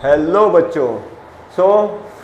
Hello बच्चों। सो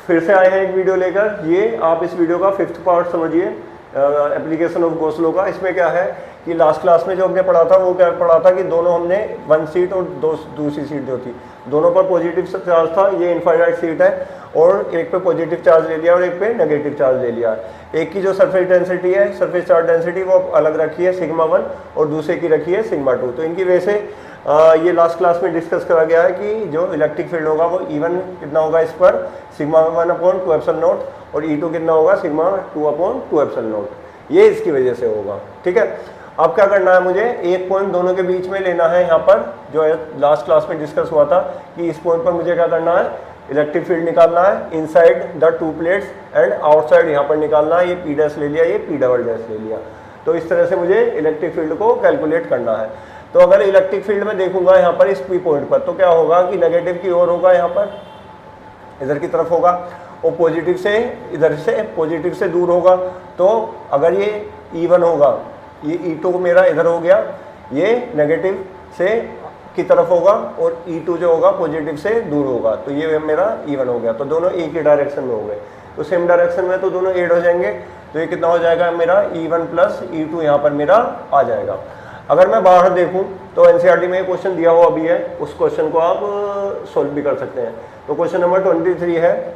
फिर से आए हैं एक वीडियो लेकर। ये आप इस वीडियो का 5th पार्ट समझिए, एप्लीकेशन ऑफ गॉस लॉ का। इसमें क्या है कि लास्ट क्लास में जो हमने पढ़ा था वो क्या पढ़ा था कि दोनों हमने वन सीट और दूसरी सीट जो थी दोनों पर पॉजिटिव चार्ज था। ये इनफाइनाइट सीट है और एक पे पॉजिटिव चार्ज ले लिया और एक पे नेगेटिव चार्ज ले लिया। एक की जो सरफेस डेंसिटी है, सरफेस चार्ज डेंसिटी, वो अलग रखी है सिग्मा 1 और दूसरे की रखी है सिग्मा 2। तो इनकी वजह से ये लास्ट क्लास में डिस्कस करा गया है कि जो इलेक्ट्रिक फील्ड होगा वो इवन कितना होगा इस पर सिग्मा 1/2 एप्सिलॉन नॉट और E2 कितना होगा सिग्मा 2/2 एप्सिलॉन नॉट। ये इसकी वजह से होगा। ठीक है, अब क्या करना है, मुझे एक पॉइंट दोनों के बीच में लेना है। यहाँ पर जो है लास्ट क्लास में डिस्कस हुआ था कि इस पॉइंट पर मुझे क्या करना है, इलेक्ट्रिक फील्ड निकालना है inside the two plates and outside यहाँ पर निकालना है। ये P डैश ले लिया, ये P डबल डैश ले लिया। तो इस तरह से मुझे इलेक्ट्रिक फील्ड को कैलकुलेट करना है। तो अगर इलेक्ट्रिक फील्ड में देखूंगा यहाँ पर इस P पॉइंट पर, तो क्या होगा कि नेगेटिव की ओर होगा, यहाँ पर इधर की तरफ होगा और पॉजिटिव से इधर से पॉजिटिव से दूर होगा। तो अगर ये E1 होगा, ये E2 मेरा इधर हो गया, ये नेगेटिव से की तरफ होगा और E2 जो होगा पॉजिटिव से दूर होगा, तो ये मेरा E1 हो गया। तो दोनों एक ही डायरेक्शन में हो गए, तो सेम डायरेक्शन में तो दोनों ऐड हो जाएंगे। तो ये कितना हो जाएगा मेरा E1 प्लस E2 यहाँ पर मेरा आ जाएगा। अगर मैं बाहर देखूं तो एनसीईआरटी में क्वेश्चन दिया हुआ भी है, उस क्वेश्चन को आप सोल्व भी कर सकते हैं। तो क्वेश्चन नंबर 23 है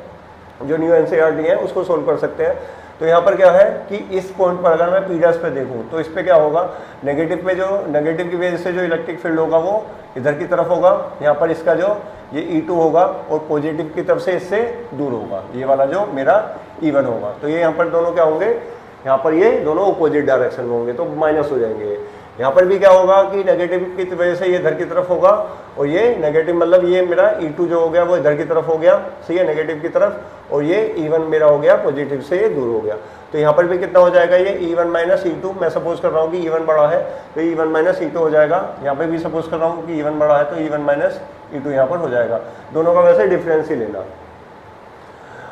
जो न्यू एनसीईआरटी है, उसको सोल्व कर सकते हैं। तो यहाँ पर क्या है कि इस पॉइंट पर अगर मैं P डैश पे देखूँ तो इस पे क्या होगा, नेगेटिव पे जो नेगेटिव की वजह से जो इलेक्ट्रिक फील्ड होगा वो इधर की तरफ होगा। यहाँ पर इसका जो ये E2 होगा और पॉजिटिव की तरफ से इससे दूर होगा, ये वाला जो मेरा E1 होगा। तो ये यहाँ पर दोनों क्या होंगे, यहाँ पर ये दोनों अपोजिट डायरेक्शन में होंगे, तो माइनस हो जाएंगे। यहाँ पर भी क्या होगा कि नेगेटिव की वजह से ये इधर की तरफ होगा और ये नेगेटिव मतलब ये मेरा E2 जो हो गया वो इधर की तरफ हो गया, सही है, नेगेटिव की तरफ, और ये E1 मेरा हो गया पॉजिटिव से ये दूर हो गया। तो यहाँ पर भी कितना हो जाएगा, ये E1 माइनस E2, मैं सपोज कर रहा हूँ कि E1 बड़ा है तो E1 माइनस E2 हो जाएगा। यहाँ पर भी सपोज कर रहा हूँ कि E1 बड़ा है तो E1 माइनस E2 यहाँ पर हो जाएगा। दोनों का वैसे डिफरेंस ही लेना।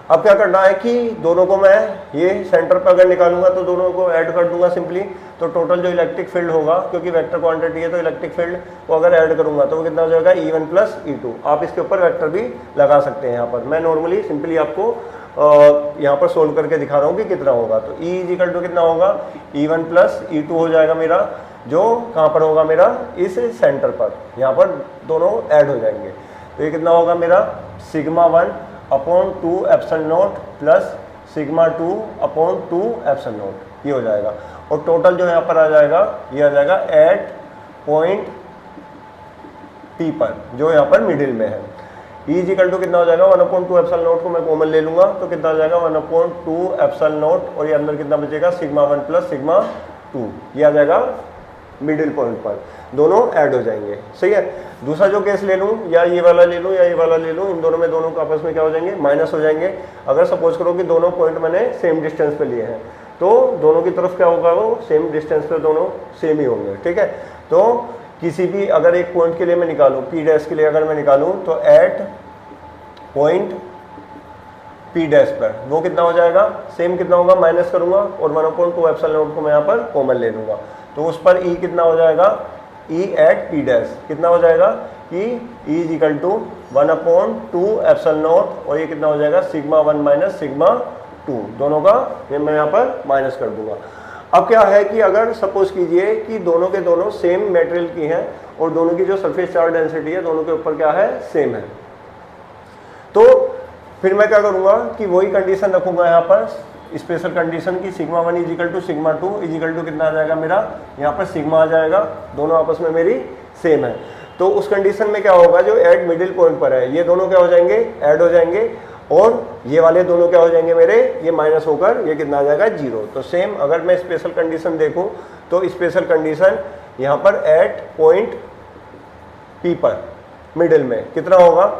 अब क्या करना है कि दोनों को मैं ये सेंटर पर अगर निकालूंगा तो दोनों को ऐड कर दूंगा सिंपली। तो टोटल जो इलेक्ट्रिक फील्ड होगा, क्योंकि वेक्टर क्वांटिटी है तो इलेक्ट्रिक फील्ड को अगर ऐड करूंगा तो वो कितना हो जाएगा E1 प्लस E2। आप इसके ऊपर वेक्टर भी लगा सकते हैं। यहाँ पर मैं नॉर्मली सिंपली आपको यहाँ पर सोल्व करके दिखा रहा हूँ कि कितना होगा। तो E इक्वल टू कितना होगा, E1 प्लस E2 हो जाएगा मेरा, जो कहाँ पर होगा मेरा इस सेंटर पर, यहाँ पर दोनों ऐड हो जाएंगे। तो ये कितना होगा मेरा sigma 1/2 epsilon not plus sigma 2/2 epsilon not, ये हो जाएगा। और टोटल जो यहाँ पर आ जाएगा ये आ जाएगा एट पॉइंट P पर, जो यहाँ पर मिडिल में है। E इक्वल टू कितना हो जाएगा 1/2 एप्सिलॉन नॉट को मैं कॉमन ले लूंगा तो कितना आ जाएगा 1/2 एप्सिलॉन नॉट, और ये अंदर कितना बचेगा सिग्मा 1 प्लस सिग्मा 2, ये आ जाएगा मिडिल पॉइंट पर, दोनों ऐड हो जाएंगे। सही है। दूसरा जो केस ले लूँ, या ये वाला ले लूँ या ये वाला ले लूँ, इन दोनों में दोनों का आपस में क्या हो जाएंगे, माइनस हो जाएंगे। अगर सपोज करो कि दोनों पॉइंट मैंने सेम डिस्टेंस पे लिए हैं तो दोनों की तरफ क्या होगा, वो सेम डिस्टेंस पे दोनों सेम ही होंगे। ठीक है। तो किसी भी अगर एक पॉइंट के लिए मैं निकालूँ, P डैश के लिए अगर मैं निकालूँ तो एट पॉइंट P डैश पर वो कितना हो जाएगा, सेम कितना होगा, माइनस करूंगा और 1/2 एप्सिलॉन नॉट को मैं यहाँ पर कॉमन ले लूंगा। तो उस पर E कितना हो जाएगा, E एट P डैश कितना हो जाएगा कि E equal to 1/2 epsilon naught, और ये कितना हो जाएगा सिग्मा 1 माइनस सिग्मा 2, दोनों का ये मैं यहाँ पर माइनस कर दूंगा। अब क्या है कि अगर सपोज कीजिए कि दोनों के दोनों सेम मटेरियल की हैं और दोनों की जो सरफेस चार्ज डेंसिटी है दोनों के ऊपर क्या है, सेम है, तो फिर मैं क्या करूंगा कि वही कंडीशन रखूंगा यहाँ पर, स्पेशल कंडीशन की sigma 1 is equal to sigma 2 is equal to कितना आ जाएगा मेरा, यहाँ पर सिग्मा आ जाएगा, दोनों आपस में मेरी सेम है। तो उस कंडीशन में क्या होगा, जो ऐड मिडिल पॉइंट पर है ये दोनों क्या हो जाएंगे, ऐड हो जाएंगे, और ये वाले दोनों क्या हो जाएंगे मेरे, ये माइनस होकर ये कितना आ जाएगा 0। तो सेम अगर मैं स्पेशल कंडीशन देखूं तो स्पेशल कंडीशन यहाँ पर एट पॉइंट P पर मिडिल में कितना होगा,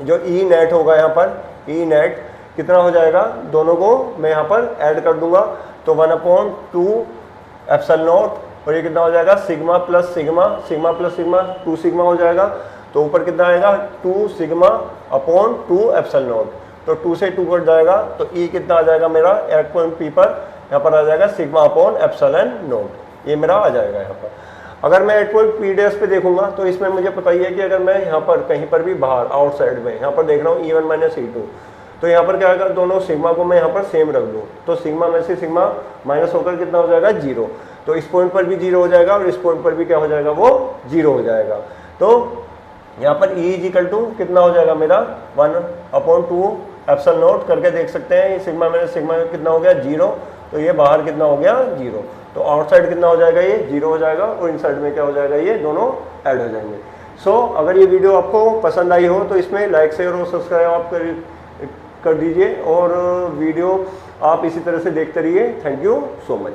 जो E नेट होगा यहाँ पर E नेट कितना हो जाएगा, दोनों को मैं यहाँ पर ऐड कर दूंगा तो 1/2 एप्सिलॉन नॉट, और ये कितना हो जाएगा sigma plus sigma, sigma plus sigma 2 sigma हो जाएगा। तो ऊपर कितना आएगा 2 सिग्मा/2 एप्सिलॉन नॉट, तो 2 से 2 कट जाएगा तो E कितना आ जाएगा मेरा एट पॉइंट P पर, यहाँ पर आ जाएगा सिग्मा अपॉन एप्सिलॉन नॉट, ये मेरा आ जाएगा यहाँ पर। अगर मैं एट पॉइंट पी डैश पे देखूंगा तो इसमें मुझे पता ही है कि अगर मैं यहाँ पर कहीं पर भी बाहर आउटसाइड में यहाँ पर देख रहा हूँ E1 माइनस E2, तो यहाँ पर क्या होगा, दोनों सिग्मा को मैं यहाँ पर सेम रख दूँ तो सिग्मा में से सिग्मा माइनस होकर कितना हो जाएगा, 0। तो इस पॉइंट पर भी 0 हो जाएगा और इस पॉइंट पर भी क्या हो जाएगा, वो 0 हो जाएगा। तो यहाँ पर E इज इक्वल टू कितना हो जाएगा मेरा 1/2 एप्सिलॉन नॉट करके देख सकते हैं। ये सिग्मा में सिग्मा कितना हो गया, 0, तो ये बाहर कितना हो गया, 0। तो आउटसाइड कितना हो जाएगा, ये 0 हो जाएगा और इनसाइड में क्या हो जाएगा, ये दोनों ऐड हो जाएंगे। सो अगर ये वीडियो आपको पसंद आई हो तो इसमें लाइक शेयर और सब्सक्राइब आप कर दीजिए और वीडियो आप इसी तरह से देखते रहिए। Thank you so much.